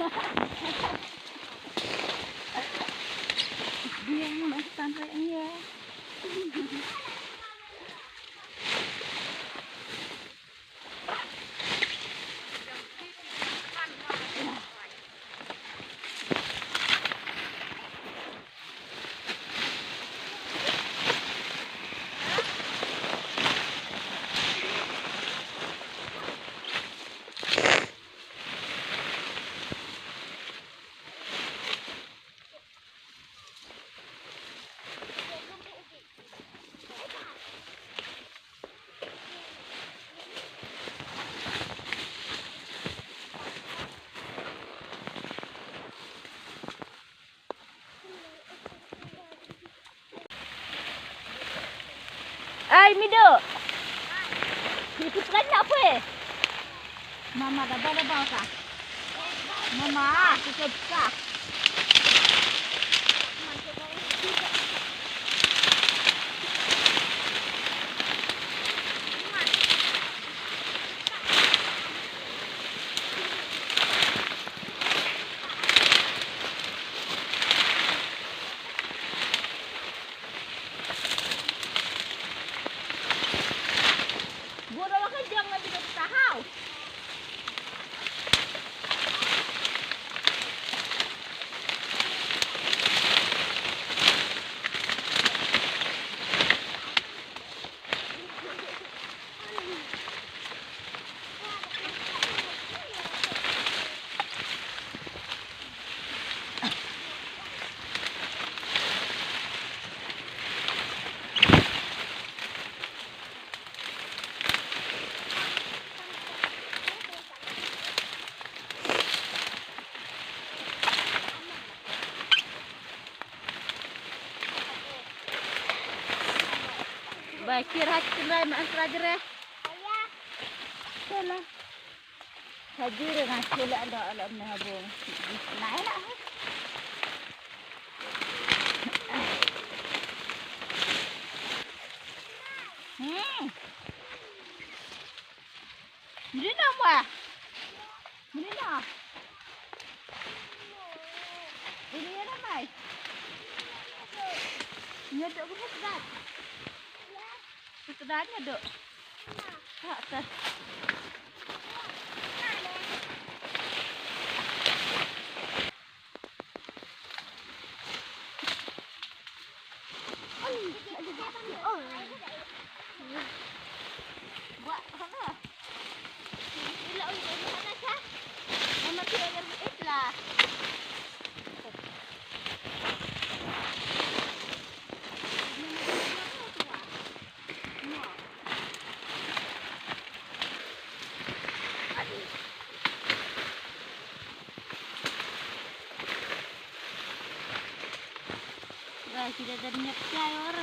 Dia yang makan kayaknya. Ay, Mido. Itu banyak apa? Mama dah bawa kah? Mama, kita buka. Baik, kira kita makan terakhir ya. Salah. Hadir nak sila ada alam nabo. Naik lah. Mana mah? Mana? Ini ada mai. Ini ada apa sedap? Sedapnya ada. Tak tak. Buat apa? Ilah udah mana sah? Mama tidak ngerti lah. Sudah ada minyak cair.